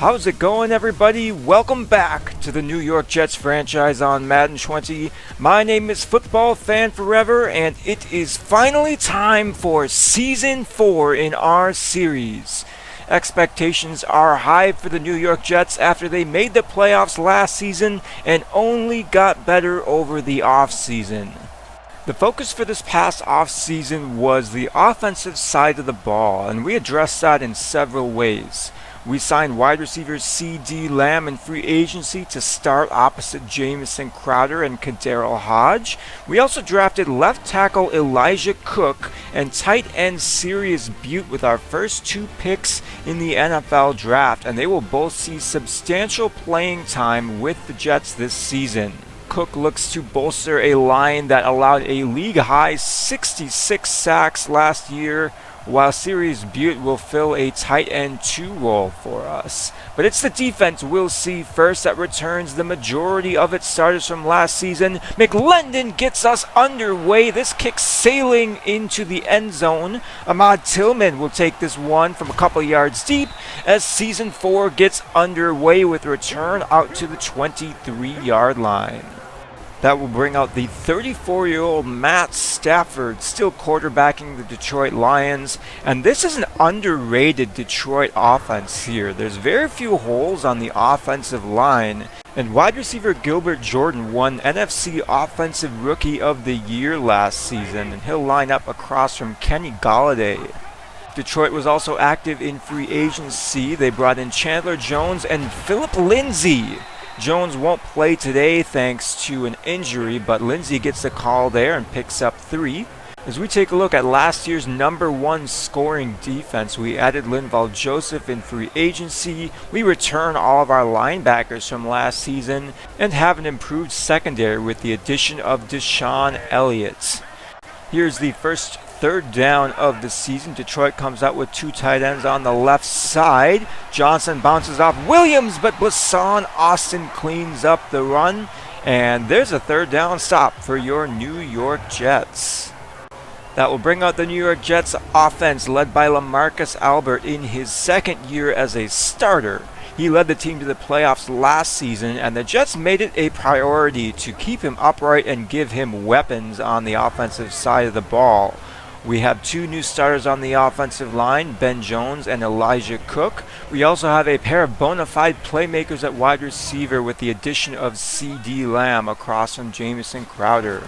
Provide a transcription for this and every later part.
How's it going, everybody? Welcome back to the New York Jets franchise on Madden 20. My name is Football Fan Forever, and it is finally time for Season 4 in our series. Expectations are high for the New York Jets after they made the playoffs last season and only got better over the offseason. The focus for this past offseason was the offensive side of the ball, and we addressed that in several ways. We signed wide receivers CeeDee Lamb in free agency to start opposite Jamison Crowder and Kadarius Hodge. We also drafted left tackle Elijah Cook and tight end Sirius Butte with our first two picks in the NFL draft, and they will both see substantial playing time with the Jets this season. Cook looks to bolster a line that allowed a league-high 66 sacks last year, while Sirius Butte will fill a tight end 2 role for us. But it's the defense we'll see first that returns the majority of its starters from last season. McLendon gets us underway. This kick sailing into the end zone. Ahmad Tillman will take this one from a couple yards deep as Season 4 gets underway with return out to the 23-yard line. That will bring out the 34-year-old Matt Stafford, still quarterbacking the Detroit Lions. And this is an underrated Detroit offense here. There's very few holes on the offensive line. And wide receiver Gilbert Jordan won NFC Offensive Rookie of the Year last season, and he'll line up across from Kenny Golladay. Detroit was also active in free agency. They brought in Chandler Jones and Philip Lindsay. Jones won't play today thanks to an injury, but Lindsay gets the call there and picks up 3. As we take a look at last year's #1 scoring defense, we added Linval Joseph in free agency. We return all of our linebackers from last season and have an improved secondary with the addition of Deshon Elliot. Here's the first third down of the season. Detroit comes out with 2 tight ends on the left side. Johnson bounces off Williams, but Blasson Austin cleans up the run. And there's a third down stop for your New York Jets. That will bring out the New York Jets offense led by LaMarcus Albert in his second year as a starter. He led the team to the playoffs last season, and the Jets made it a priority to keep him upright and give him weapons on the offensive side of the ball. We have 2 new starters on the offensive line, Ben Jones and Elijah Cook. We also have a pair of bona fide playmakers at wide receiver with the addition of CeeDee Lamb across from Jamison Crowder.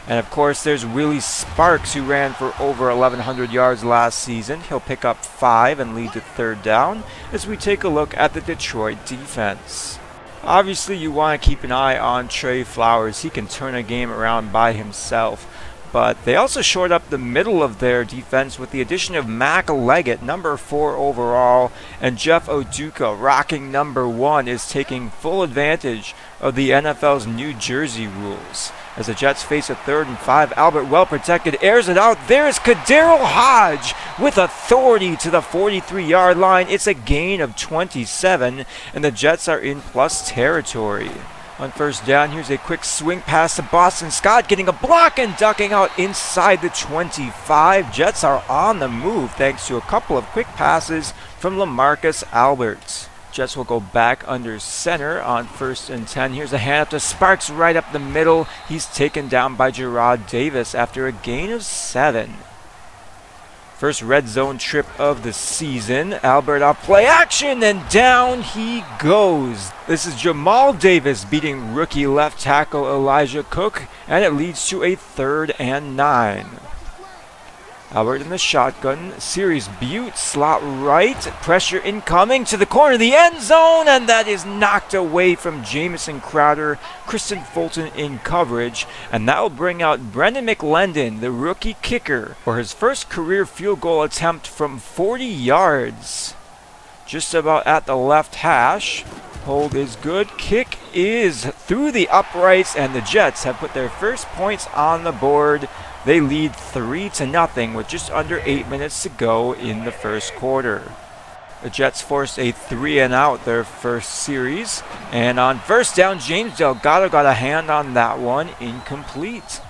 And of course, there's Willie Sparks, who ran for over 1,100 yards last season. He'll pick up 5 and lead to third down as we take a look at the Detroit defense. Obviously, you want to keep an eye on Trey Flowers. He can turn a game around by himself. But they also shored up the middle of their defense with the addition of Mac Leggett, #4 overall, and Jeff Oduka, rocking #1, is taking full advantage of the NFL's New Jersey rules. As the Jets face a 3rd and 5, Albert, well protected, airs it out. There's Kadarius Hodge with authority to the 43-yard line. It's a gain of 27, and the Jets are in plus territory. On first down, here's a quick swing pass to Boston Scott, getting a block and ducking out inside the 25. Jets are on the move thanks to a couple of quick passes from LaMarcus Albert. Jets will go back under center on 1st and 10. Here's a hand up to Sparks right up the middle. He's taken down by Gerard Davis after a gain of 7. First red zone trip of the season. Albert off play action, and down he goes. This is Jamal Davis beating rookie left tackle Elijah Cook, and it leads to a 3rd and 9. Albert in the shotgun. Sirius Butte slot right. Pressure incoming to the corner of the end zone, and that is knocked away from Jamison Crowder. Kristen Fulton in coverage, and that will bring out Brendan McLendon, the rookie kicker, for his first career field goal attempt from 40 yards. Just about at the left hash. Hold is good. Kick is through the uprights, and the Jets have put their first points on the board. They lead 3-0 with just under 8 minutes to go in the first quarter. The Jets forced a 3-and-out their first series, and on first down, James Delgado got a hand on that one, incomplete.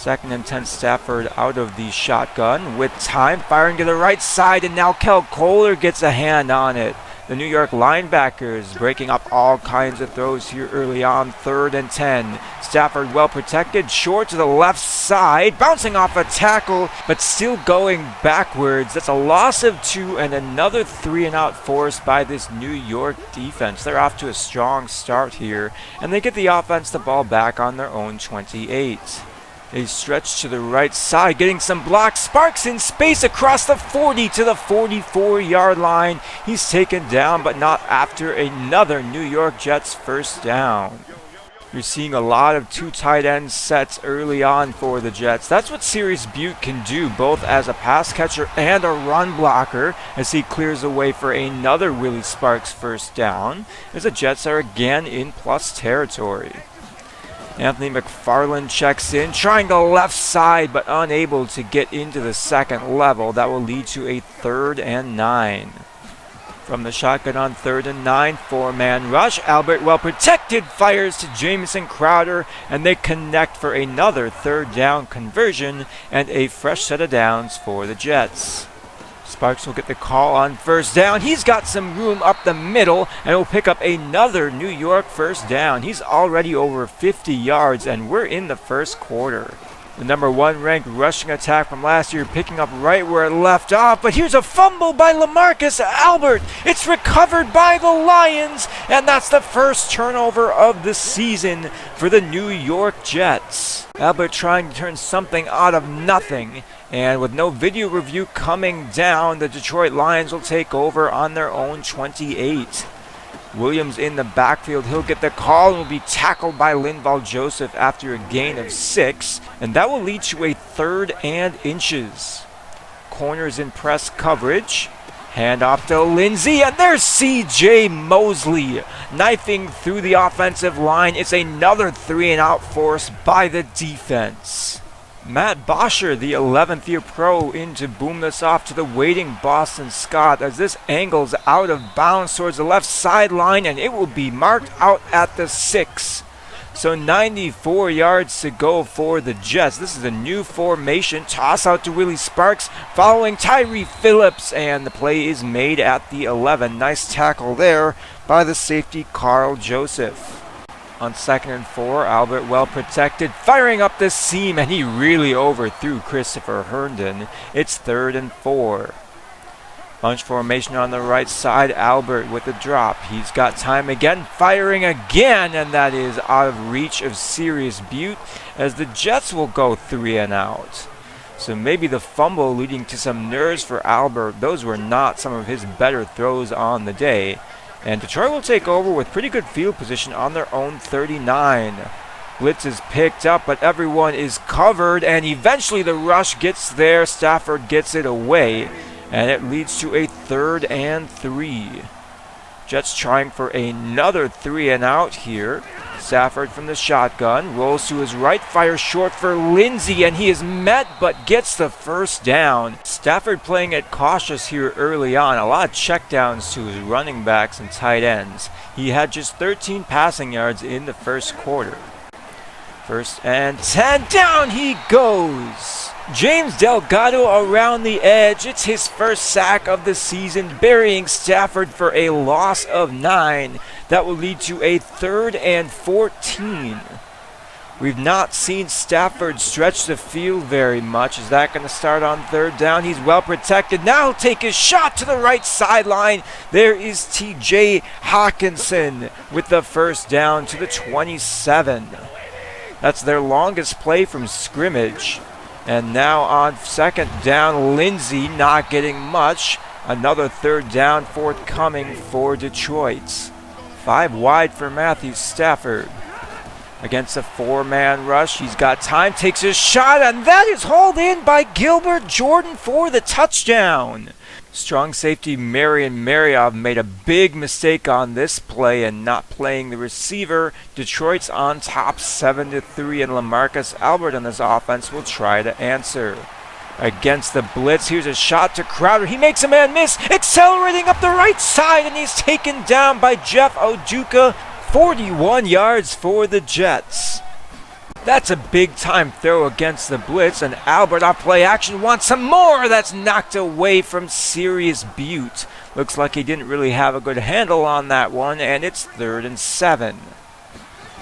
2nd and 10, Stafford out of the shotgun with time, firing to the right side, and now Kel Kohler gets a hand on it. The New York linebackers breaking up all kinds of throws here early on, 3rd and 10. Stafford well protected, short to the left side, bouncing off a tackle, but still going backwards. That's a loss of 2 and another 3-and-out forced by this New York defense. They're off to a strong start here, and they get the offense the ball back on their own 28. They stretch to the right side, getting some blocks. Sparks in space across the 40 to the 44-yard line. He's taken down, but not after another New York Jets first down. You're seeing a lot of 2 tight end sets early on for the Jets. That's what Sirius Butte can do, both as a pass catcher and a run blocker, as he clears away for another Willie Sparks first down, as the Jets are again in plus territory. Anthony McFarland checks in, trying the left side, but unable to get into the second level. That will lead to a 3rd and 9. From the shotgun on 3rd and 9, 4-man rush. Albert, well protected, fires to Jamison Crowder, and they connect for another 3rd down conversion and a fresh set of downs for the Jets. Sparks will get the call on first down. He's got some room up the middle and will pick up another New York first down. He's already over 50 yards, and we're in the first quarter. The number 1 ranked rushing attack from last year picking up right where it left off, but here's a fumble by LaMarcus Albert. It's recovered by the Lions, and that's the first turnover of the season for the New York Jets. Albert trying to turn something out of nothing, and with no video review coming down, the Detroit Lions will take over on their own 28. Williams in the backfield. He'll get the call and will be tackled by Linval Joseph after a gain of 6. And that will lead to a 3rd and inches. Corners in press coverage. Hand off to Lindsey. And there's C.J. Mosley knifing through the offensive line. It's another 3-and-out force by the defense. Matt Bosher, the 11th year pro, in to boom this off to the waiting Boston Scott as this angles out of bounds towards the left sideline, and it will be marked out at the 6. So 94 yards to go for the Jets. This is a new formation. Toss out to Willie Sparks following Tyree Phillips, and the play is made at the 11. Nice tackle there by the safety Carl Joseph. On 2nd and 4, Albert well protected, firing up the seam, and he really overthrew Christopher Herndon. It's 3rd and 4. Bunch formation on the right side. Albert with the drop. He's got time again, firing again, and that is out of reach of Sirius Butte as the Jets will go 3-and-out. So maybe the fumble leading to some nerves for Albert. Those were not some of his better throws on the day. And Detroit will take over with pretty good field position on their own 39. Blitz is picked up, but everyone is covered, and eventually the rush gets there. Stafford gets it away, and it leads to a 3rd and 3. Jets trying for another 3-and-out here. Stafford from the shotgun, rolls to his right, fires short for Lindsey, and he is met but gets the first down. Stafford playing it cautious here early on. A lot of checkdowns to his running backs and tight ends. He had just 13 passing yards in the first quarter. 1st and 10, down he goes. James Delgado around the edge. It's his first sack of the season, burying Stafford for a loss of 9. That will lead to a 3rd and 14. We've not seen Stafford stretch the field very much. Is that going to start on 3rd down? He's well protected. Now he'll take his shot to the right sideline. There is T.J. Hawkinson with the first down to the 27. That's their longest play from scrimmage. And now on 2nd down, Lindsey not getting much. Another 3rd down forthcoming for Detroit. 5 wide for Matthew Stafford. Against a 4-man rush, he's got time, takes his shot, and that is hauled in by Gilbert Jordan for the touchdown. Strong safety Marion Mariov made a big mistake on this play and not playing the receiver. Detroit's on top 7-3, and LaMarcus Albert on this offense will try to answer. Against the blitz, here's a shot to Crowder. He makes a man miss, accelerating up the right side, and he's taken down by Jeff Oduka. 41 yards for the Jets. That's a big-time throw against the blitz, and Albert off play action wants some more. That's knocked away from Sirius Butte. Looks like he didn't really have a good handle on that one, and it's 3rd and 7.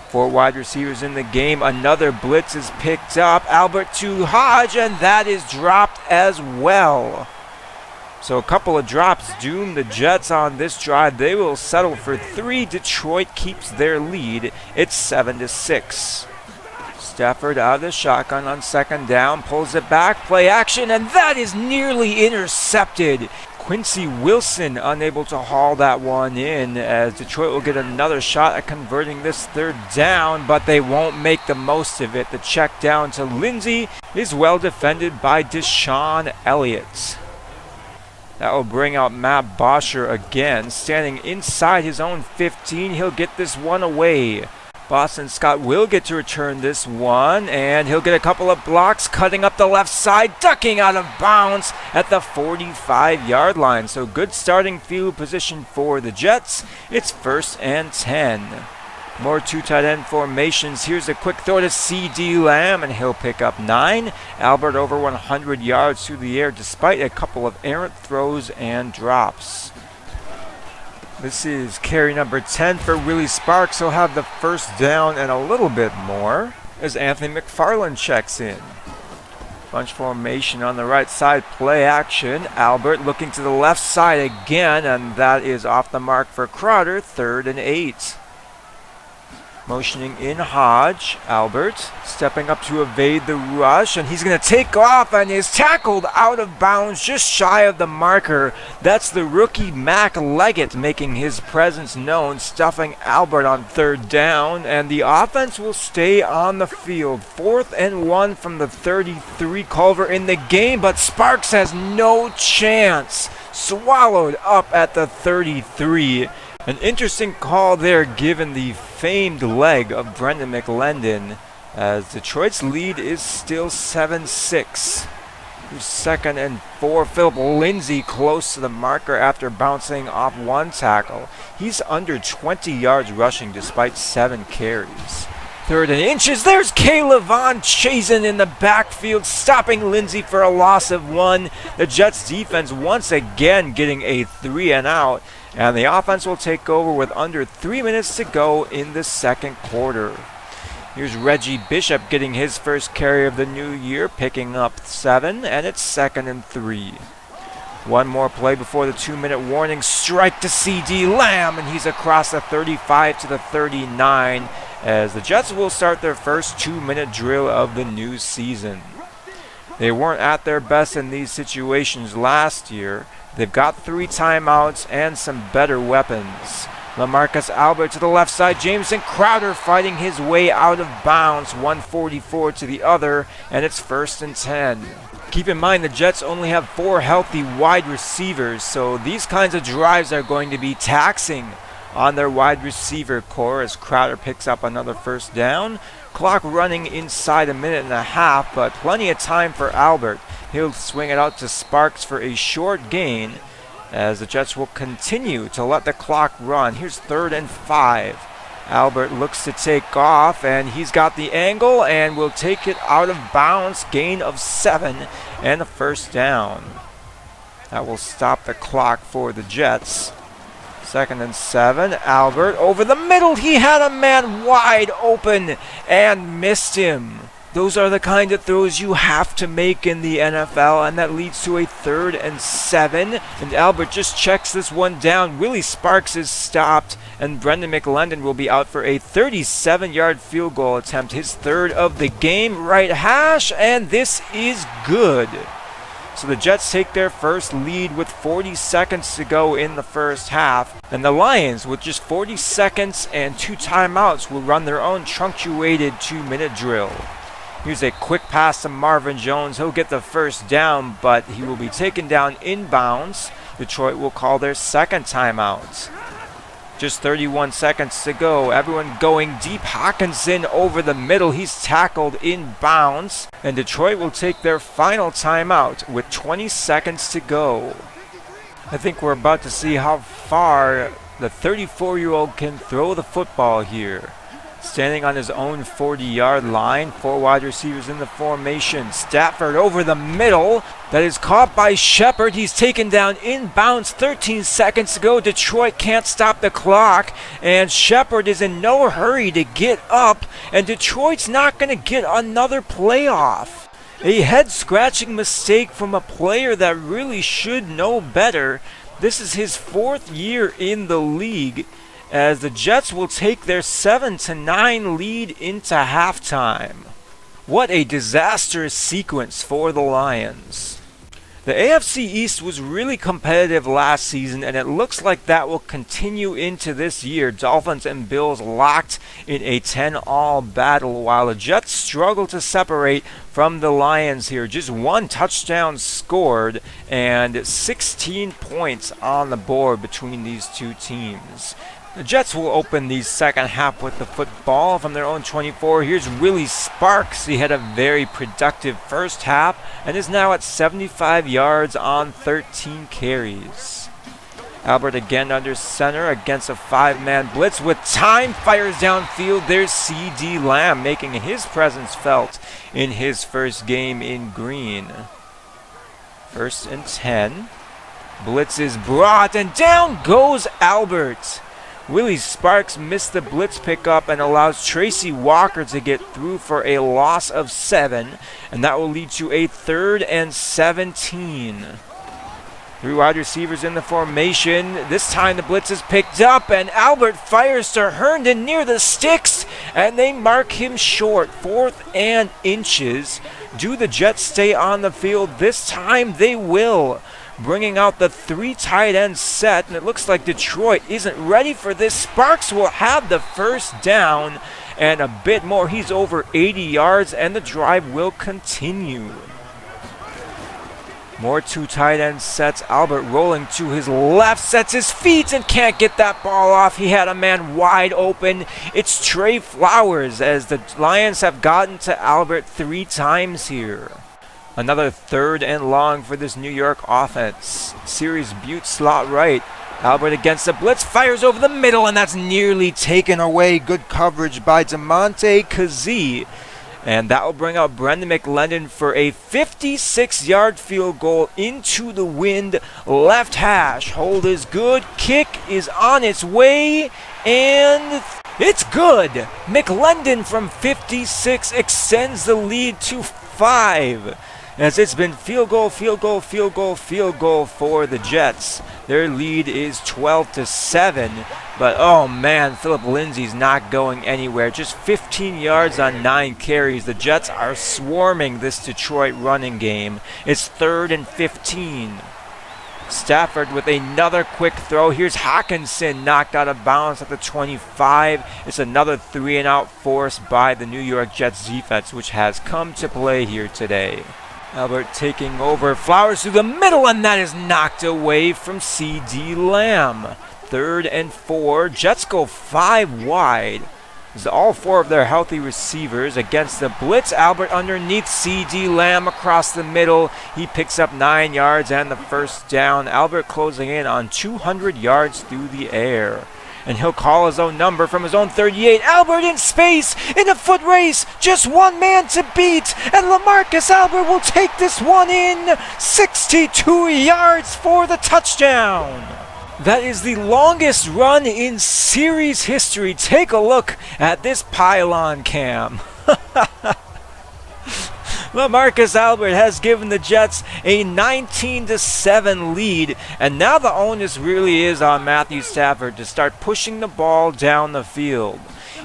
4 wide receivers in the game. Another blitz is picked up. Albert to Hodge, and that is dropped as well. So a couple of drops doom the Jets on this drive. They will settle for 3. Detroit keeps their lead. It's 7-6. Stafford out of the shotgun on 2nd down. Pulls it back. Play action, and that is nearly intercepted. Quincy Wilson unable to haul that one in, as Detroit will get another shot at converting this 3rd down, but they won't make the most of it. The check down to Lindsey is well defended by Deshon Elliot. That will bring out Matt Bosher again, standing inside his own 15. He'll get this one away. Boston Scott will get to return this one, and he'll get a couple of blocks, cutting up the left side, ducking out of bounds at the 45-yard line. So good starting field position for the Jets. It's 1st and 10. More 2 tight end formations. Here's a quick throw to CeeDee Lamb, and he'll pick up 9. Albert over 100 yards through the air, despite a couple of errant throws and drops. This is carry number 10 for Willie Sparks. He'll have the 1st down and a little bit more as Anthony McFarland checks in. Bunch formation on the right side, play action. Albert looking to the left side again, and that is off the mark for Crowder. 3rd and 8. Motioning in Hodge. Albert stepping up to evade the rush, and he's going to take off and is tackled out of bounds just shy of the marker. That's the rookie Mac Leggett making his presence known, stuffing Albert on 3rd down, and the offense will stay on the field. 4th and 1 from the 33. Culver in the game, but Sparks has no chance. Swallowed up at the 33. An interesting call there given the famed leg of Brendan McLendon, as Detroit's lead is still 7-6. 2nd and 4. Philip Lindsay close to the marker after bouncing off 1 tackle. He's under 20 yards rushing despite 7 carries. 3rd and inches. There's Caleb Von Chazen in the backfield, stopping Lindsay for a loss of 1. The Jets defense once again getting a 3 and out. And the offense will take over with under 3 minutes to go in the 2nd quarter. Here's Reggie Bishop getting his first carry of the new year, picking up 7, and it's 2nd and 3. One more play before the 2-minute warning. Strike to CeeDee Lamb, and he's across the 35 to the 39, as the Jets will start their first 2-minute drill of the new season. They weren't at their best in these situations last year. They've got 3 timeouts and some better weapons. LaMarcus Albert to the left side. Jameson Crowder fighting his way out of bounds. 144 to the other, and it's 1st and 10. Keep in mind the Jets only have 4 healthy wide receivers, so these kinds of drives are going to be taxing on their wide receiver core as Crowder picks up another 1st down. Clock running inside a minute and a half, but plenty of time for Albert. He'll swing it out to Sparks for a short gain, as the Jets will continue to let the clock run. Here's 3rd and 5. Albert looks to take off, and he's got the angle and will take it out of bounds. Gain of 7 and a 1st down. That will stop the clock for the Jets. 2nd and 7. Albert over the middle. He had a man wide open and missed him. Those are the kind of throws you have to make in the NFL, and that leads to a 3rd and 7. And Albert just checks this one down. Willie Sparks is stopped, and Brendan McLendon will be out for a 37-yard field goal attempt, his 3rd of the game. Right hash, and this is good. So the Jets take their first lead with 40 seconds to go in the first half. And the Lions, with just 40 seconds and 2 timeouts, will run their own truncated 2-minute drill. Here's a quick pass to Marvin Jones. He'll get the 1st down, but he will be taken down inbounds. Detroit will call their 2nd timeout. Just 31 seconds to go. Everyone going deep. Hawkinson over the middle. He's tackled inbounds. And Detroit will take their final timeout with 20 seconds to go. I think we're about to see how far the 34-year-old can throw the football here. Standing on his own 40-yard line, 4 wide receivers in the formation. Stafford over the middle. That is caught by Shepard. He's taken down inbounds. 13 seconds to go. Detroit can't stop the clock. And Shepard is in no hurry to get up. And Detroit's not going to get another playoff. A head-scratching mistake from a player that really should know better. This is his 4th year in the league, as the Jets will take their 7-9 lead into halftime. What a disastrous sequence for the Lions. The AFC East was really competitive last season, and it looks like that will continue into this year. Dolphins and Bills locked in a 10-all battle, while the Jets struggle to separate from the Lions here. Just 1 touchdown scored and 16 points on the board between these two teams. The Jets will open the second half with the football from their own 24. Here's Willie Sparks. He had a very productive first half and is now at 75 yards on 13 carries. Albert again under center against a 5-man blitz with time. Fires downfield. There's CeeDee Lamb making his presence felt in his first game in green. 1st and 10. Blitz is brought and down goes Albert. Willie Sparks missed the blitz pickup and allows Tracy Walker to get through for a loss of 7, and that will lead to a 3rd and 17. 3 wide receivers in the formation. This time the blitz is picked up, and Albert fires to Herndon near the sticks, and they mark him short. 4th and inches. Do the Jets stay on the field? This time they will, bringing out the 3 tight end set, and it looks like Detroit isn't ready for this. Sparks will have the first down and a bit more. He's over 80 yards, and the drive will continue. More 2 tight end sets. Albert rolling to his left, sets his feet and can't get that ball off. He had a man wide open. It's Trey Flowers, as the Lions have gotten to Albert 3 times here. Another 3rd and long for this New York offense. Series Butte slot right. Albert against the blitz, fires over the middle, and that's nearly taken away. Good coverage by DeMonte Kazee. And that will bring out Brendan McLendon for a 56-yard field goal into the wind. Left hash. Hold is good. Kick is on its way. And it's good. McLendon from 56 extends the lead to 5. As it's been field goal, field goal, field goal, field goal for the Jets. Their lead is 12-7. But oh man, Philip Lindsay's not going anywhere. Just 15 yards on 9 carries. The Jets are swarming this Detroit running game. It's 3rd and 15. Stafford with another quick throw. Here's Hawkinson knocked out of bounds at the 25. It's another 3-and-out forced by the New York Jets defense, which has come to play here today. Albert taking over. Flowers through the middle, and that is knocked away from CeeDee Lamb. 3rd and 4. Jets go 5 wide. As all 4 of their healthy receivers against the blitz. Albert underneath CeeDee Lamb across the middle. He picks up 9 yards and the first down. Albert closing in on 200 yards through the air. And he'll call his own number from his own 38. Albert in space, in a foot race, just 1 man to beat. And LaMarcus Albert will take this one in. 62 yards for the touchdown. That is the longest run in series history. Take a look at this pylon cam. LaMarcus Albert has given the Jets a 19-7 lead, and now the onus really is on Matthew Stafford to start pushing the ball down the field.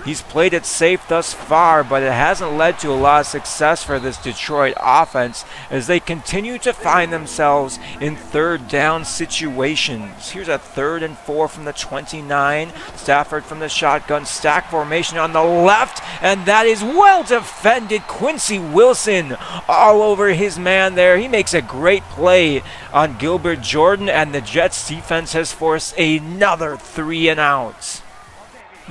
He's played it safe thus far, but it hasn't led to a lot of success for this Detroit offense as they continue to find themselves in 3rd down situations. Here's a 3rd and 4 from the 29. Stafford from the shotgun stack formation on the left, and that is well defended. Quincy Wilson all over his man there. He makes a great play on Gilbert Jordan, and the Jets defense has forced another 3-and-out.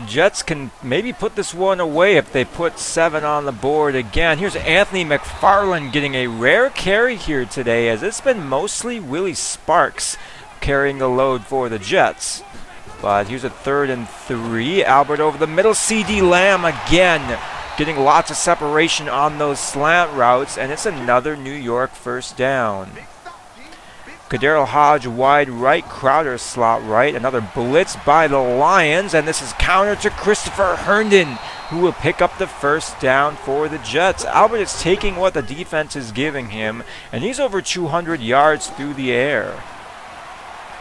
Jets can maybe put this one away if they put 7 on the board again. Here's Anthony McFarland getting a rare carry here today, as it's been mostly Willie Sparks carrying the load for the Jets. But here's a 3rd and 3. Albert over the middle. CeeDee Lamb again getting lots of separation on those slant routes, and it's another New York first down. Kadarius Hodge wide right, Crowder slot right. Another blitz by the Lions, and this is counter to Christopher Herndon, who will pick up the first down for the Jets. Albert is taking what the defense is giving him, and he's over 200 yards through the air.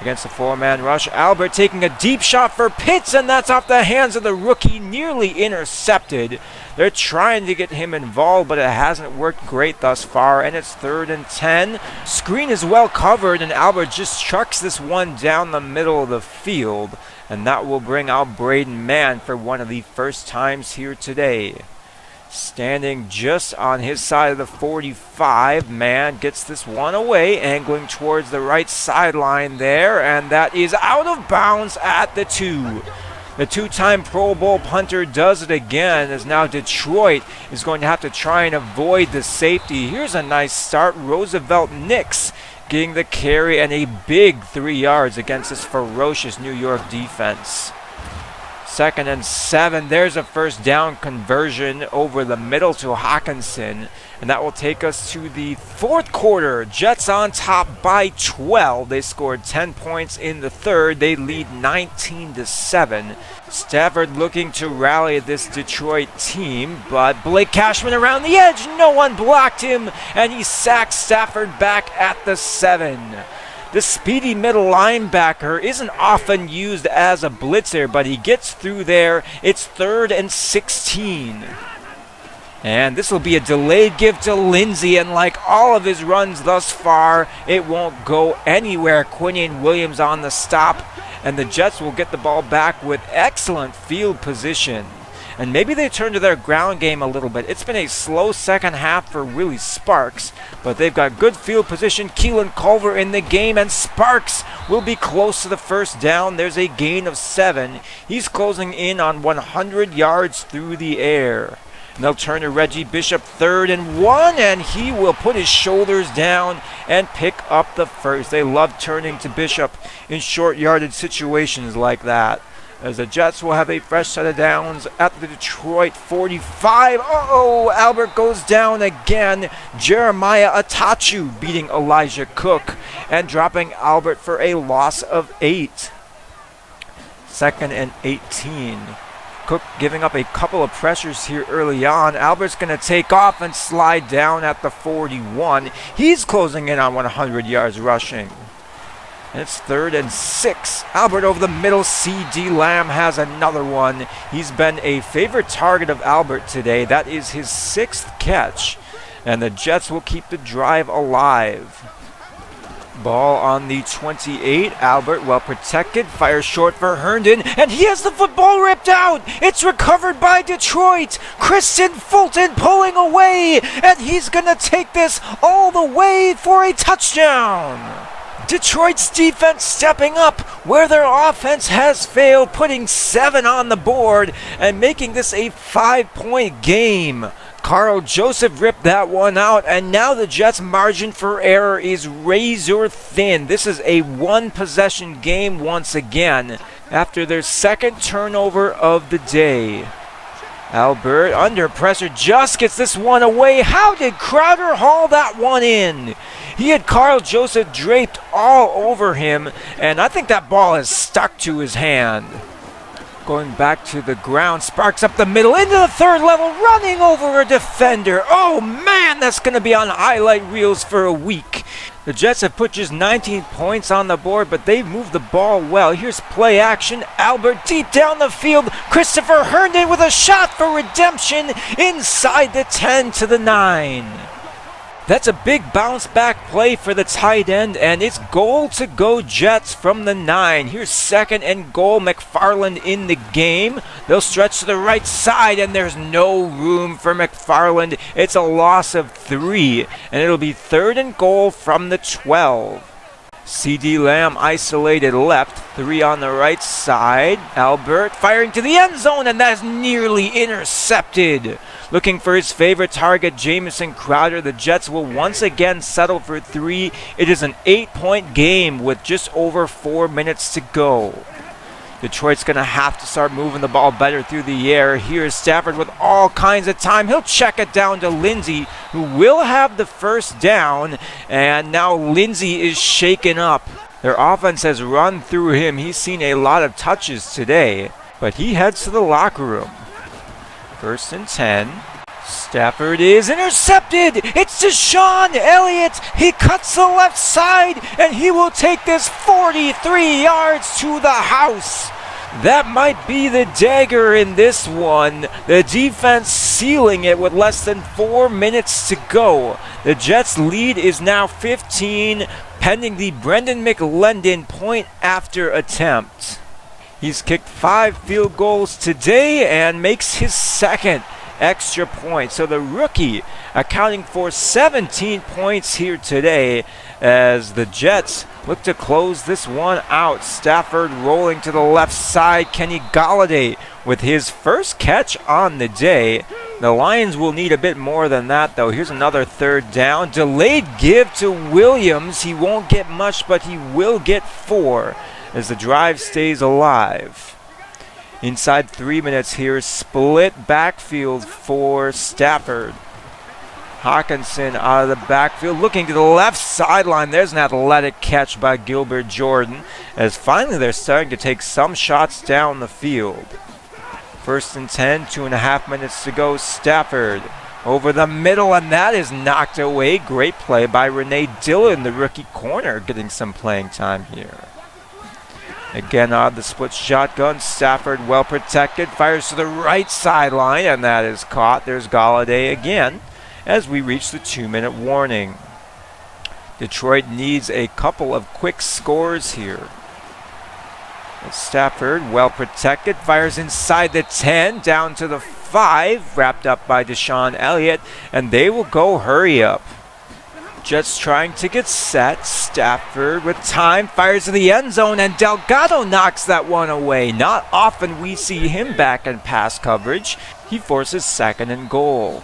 Against the 4-man rush, Albert taking a deep shot for Pitts, and that's off the hands of the rookie, nearly intercepted. They're trying to get him involved, but it hasn't worked great thus far, and it's 3rd and 10. Screen is well covered, and Albert just chucks this one down the middle of the field, and that will bring out Braden Mann for one of the first times here today. Standing just on his side of the 45, Mann gets this one away, angling towards the right sideline there, and that is out of bounds at the 2. The 2-time Pro Bowl punter does it again, as now Detroit is going to have to try and avoid the safety. Here's a nice start. Roosevelt Nix getting the carry and a big 3 yards against this ferocious New York defense. 2nd and 7. There's a first down conversion over the middle to Hawkinson. And that will take us to the 4th quarter. Jets on top by 12. They scored 10 points in the 3rd. They lead 19-7. Stafford looking to rally this Detroit team, but Blake Cashman around the edge. No one blocked him, and he sacked Stafford back at the 7. The speedy middle linebacker isn't often used as a blitzer, but he gets through there. It's 3rd and 16. And this will be a delayed give to Lindsey, and like all of his runs thus far, it won't go anywhere. Quinnen Williams on the stop, and the Jets will get the ball back with excellent field position. And maybe they turn to their ground game a little bit. It's been a slow second half for Willie Sparks, but they've got good field position. Keelan Culver in the game, and Sparks will be close to the first down. There's a gain of 7. He's closing in on 100 yards through the air. And they'll turn to Reggie Bishop, 3rd and 1, and he will put his shoulders down and pick up the first. They love turning to Bishop in short yardage situations like that. As the Jets will have a fresh set of downs at the Detroit 45. Uh-oh, Albert goes down again. Jeremiah Atachu beating Elijah Cook and dropping Albert for a loss of 8. 2nd and 18. Cook giving up a couple of pressures here early on. Albert's going to take off and slide down at the 41. He's closing in on 100 yards rushing. And it's 3rd and 6. Albert over the middle. CeeDee Lamb has another one. He's been a favorite target of Albert today. That is his 6th catch. And the Jets will keep the drive alive. Ball on the 28. Albert well protected. Fires short for Herndon. And he has the football ripped out. It's recovered by Detroit. Kristen Fulton pulling away. And he's going to take this all the way for a touchdown. Detroit's defense stepping up where their offense has failed, putting 7 on the board and making this a 5-point game. Carl Joseph ripped that one out, and now the Jets' margin for error is razor thin. This is a 1-possession game once again after their 2nd turnover of the day. Albert under pressure just gets this one away. How did Crowder haul that one in? He had Carl Joseph draped all over him, and I think that ball has stuck to his hand. Going back to the ground, Sparks up the middle into the 3rd level, running over a defender. Oh man, that's going to be on highlight reels for a week. The Jets have put just 19 points on the board, but they've moved the ball well. Here's play action. Albert deep down the field. Christopher Herndon with a shot for redemption inside the 10 to the 9. That's a big bounce back play for the tight end, and it's goal to go Jets from the 9. Here's 2nd and goal. McFarland in the game. They'll stretch to the right side, and there's no room for McFarland. It's a loss of 3, and it'll be 3rd and goal from the 12. CeeDee Lamb isolated left, 3 on the right side. Albert firing to the end zone, and that's nearly intercepted. Looking for his favorite target, Jamison Crowder. The Jets will once again settle for 3. It is an 8-point game with just over 4 minutes to go. Detroit's going to have to start moving the ball better through the air. Here's Stafford with all kinds of time. He'll check it down to Lindsey, who will have the first down. And now Lindsey is shaken up. Their offense has run through him. He's seen a lot of touches today, but he heads to the locker room. 1st and 10. Stafford is intercepted. It's Deshon Elliot. He cuts the left side, and he will take this 43 yards to the house. That might be the dagger in this one. The defense sealing it with less than 4 minutes to go. The Jets' lead is now 15, pending the Brendan McLendon point after attempt. He's kicked 5 field goals today and makes his 2nd extra point. So the rookie accounting for 17 points here today as the Jets look to close this one out. Stafford rolling to the left side. Kenny Golladay with his first catch on the day. The Lions will need a bit more than that, though. Here's another 3rd down. Delayed give to Williams. He won't get much, but he will get 4 as the drive stays alive. Inside 3 minutes here, split backfield for Stafford. Hawkinson out of the backfield, looking to the left sideline. There's an athletic catch by Gilbert Jordan, as finally they're starting to take some shots down the field. 1st and 10, 2.5 minutes to go. Stafford over the middle, and that is knocked away. Great play by Renee Dillon, the rookie corner, getting some playing time here. Again, on the split shotgun, Stafford well protected, fires to the right sideline, and that is caught. There's Golladay again as we reach the 2-minute warning. Detroit needs a couple of quick scores here. Stafford well protected, fires inside the 10, down to the 5, wrapped up by Deshon Elliot, and they will go hurry up. Jets trying to get set. Stafford with time, fires to the end zone, and Delgado knocks that one away. Not often we see him back in pass coverage. He forces 2nd and goal.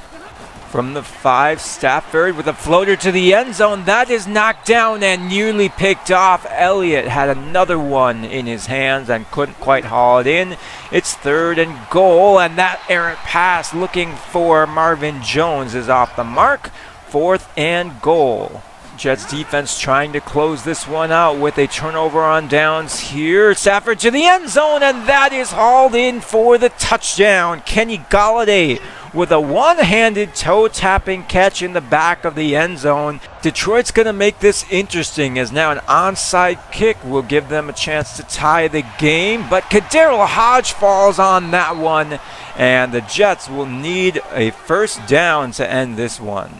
From the 5, Stafford with a floater to the end zone. That is knocked down and nearly picked off. Elliott had another one in his hands and couldn't quite haul it in. It's 3rd and goal, and that errant pass looking for Marvin Jones is off the mark. 4th and goal. Jets defense trying to close this one out with a turnover on downs here. Stafford to the end zone, and that is hauled in for the touchdown. Kenny Golladay with a one-handed toe-tapping catch in the back of the end zone. Detroit's going to make this interesting, as now an onside kick will give them a chance to tie the game, but Kaderil Hodge falls on that one, and the Jets will need a 1st down to end this one.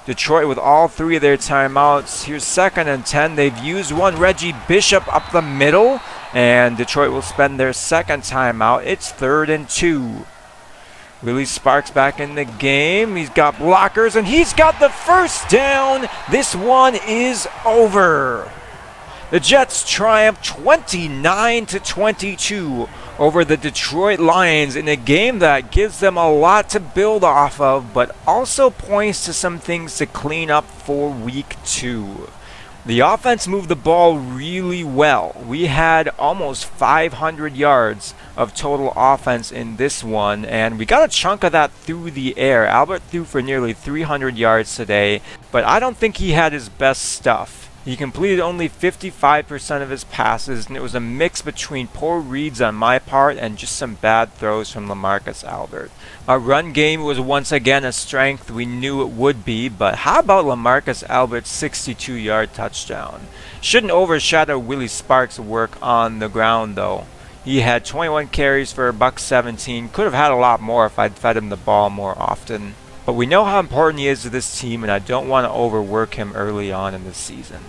Detroit with all 3 of their timeouts. Here's 2nd and 10. They've used one. Reggie Bishop up the middle, and Detroit will spend their 2nd timeout. It's 3rd and 2. Willie Sparks back in the game. He's got blockers, and he's got the 1st down. This one is over. The Jets triumph 29-22 over the Detroit Lions in a game that gives them a lot to build off of, but also points to some things to clean up for week 2. The offense moved the ball really well. We had almost 500 yards of total offense in this one, and we got a chunk of that through the air. Albert threw for nearly 300 yards today, but I don't think he had his best stuff. He completed only 55% of his passes, and it was a mix between poor reads on my part and just some bad throws from LaMarcus Albert. Our run game was once again a strength. We knew it would be, but how about LaMarcus Albert's 62-yard touchdown? Shouldn't overshadow Willie Sparks' work on the ground, though. He had 21 carries for $117. Could have had a lot more if I'd fed him the ball more often. But we know how important he is to this team, and I don't want to overwork him early on in the season.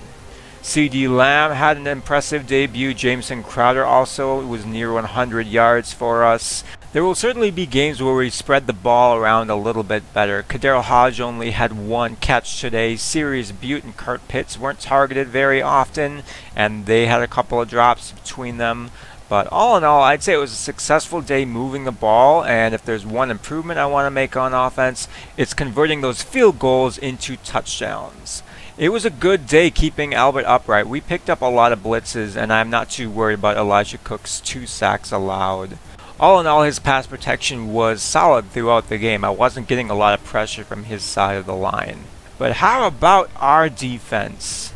CeeDee Lamb had an impressive debut. Jameson Crowder also was near 100 yards for us. There will certainly be games where we spread the ball around a little bit better. Kaderil Hodge only had 1 catch today. Sirius Butte and Kurt Pitts weren't targeted very often, and they had a couple of drops between them. But all in all, I'd say it was a successful day moving the ball, and if there's one improvement I want to make on offense, it's converting those field goals into touchdowns. It was a good day keeping Albert upright. We picked up a lot of blitzes, and I'm not too worried about Elijah Cook's 2 sacks allowed. All in all, his pass protection was solid throughout the game. I wasn't getting a lot of pressure from his side of the line. But how about our defense?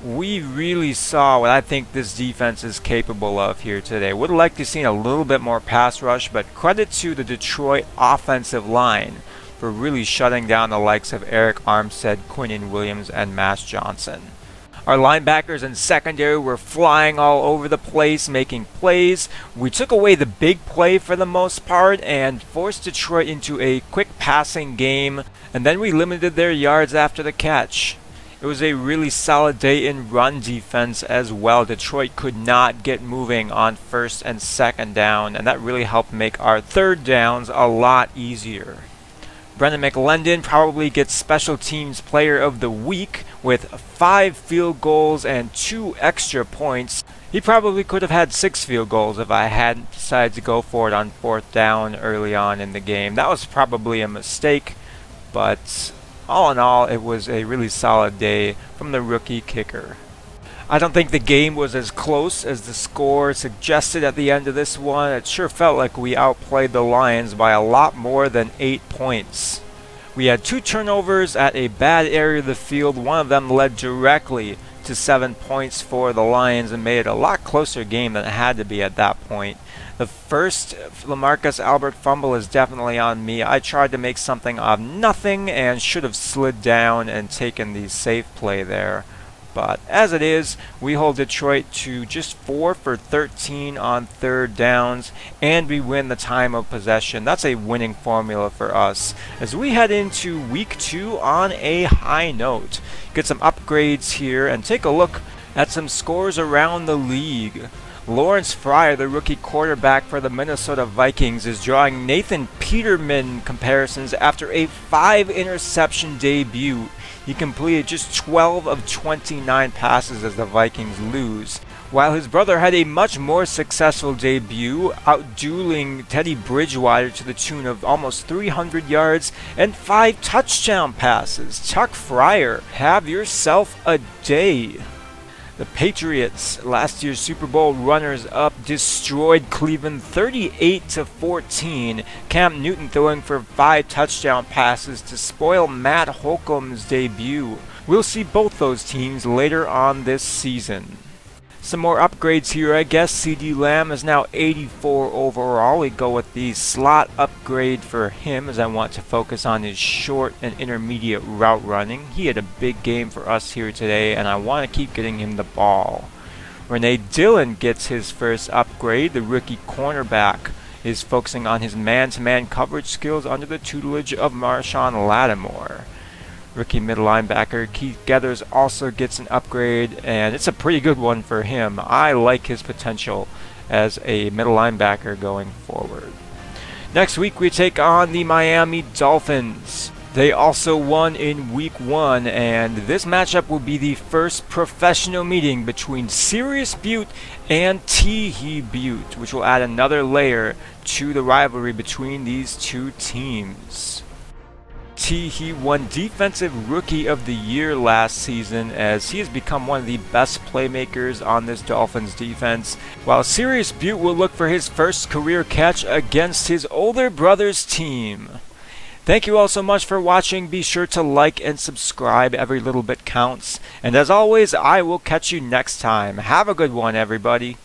We really saw what I think this defense is capable of here today. Would have liked to see a little bit more pass rush, but credit to the Detroit offensive line for really shutting down the likes of Eric Armstead, Quinnen Williams, and Mass Johnson. Our linebackers and secondary were flying all over the place, making plays. We took away the big play for the most part and forced Detroit into a quick passing game, and then we limited their yards after the catch. It was a really solid day in run defense as well. Detroit could not get moving on first and second down, and that really helped make our third downs a lot easier. Brendan McLendon probably gets Special Teams Player of the Week with 5 field goals and 2 extra points. He probably could have had 6 field goals if I hadn't decided to go for it on 4th down early on in the game. That was probably a mistake, but all in all, it was a really solid day from the rookie kicker. I don't think the game was as close as the score suggested at the end of this one. It sure felt like we outplayed the Lions by a lot more than 8 points. We had 2 turnovers at a bad area of the field. One of them led directly to 7 points for the Lions and made it a lot closer game than it had to be at that point. The first LaMarcus Albert fumble is definitely on me. I tried to make something of nothing and should have slid down and taken the safe play there. But as it is, we hold Detroit to just 4 for 13 on 3rd downs, and we win the time of possession. That's a winning formula for us as we head into week 2 on a high note. Get some upgrades here and take a look at some scores around the league. Lawrence Fryer, the rookie quarterback for the Minnesota Vikings, is drawing Nathan Peterman comparisons after a 5-interception debut. He completed just 12 of 29 passes as the Vikings lose, while his brother had a much more successful debut, outdueling Teddy Bridgewater to the tune of almost 300 yards and 5 touchdown passes. Chuck Fryer, have yourself a day. The Patriots, last year's Super Bowl runners-up, destroyed Cleveland 38-14. Cam Newton throwing for 5 touchdown passes to spoil Matt Holcomb's debut. We'll see both those teams later on this season. Some more upgrades here, I guess. CeeDee Lamb is now 84 overall. We go with the slot upgrade for him as I want to focus on his short and intermediate route running. He had a big game for us here today, and I want to keep getting him the ball. Renee Dillon gets his first upgrade. The rookie cornerback is focusing on his man-to-man coverage skills under the tutelage of Marshawn Lattimore. Rookie middle linebacker Keith Geathers also gets an upgrade, and it's a pretty good one for him. I like his potential as a middle linebacker going forward. Next week we take on the Miami Dolphins. They also won in week 1, and this matchup will be the first professional meeting between Sirius Butte and Teehee Butte, which will add another layer to the rivalry between these two teams. He won Defensive Rookie of the Year last season as he has become one of the best playmakers on this Dolphins defense, while Sirius Butte will look for his first career catch against his older brother's team. Thank you all so much for watching. Be sure to like and subscribe. Every little bit counts. And as always, I will catch you next time. Have a good one, everybody.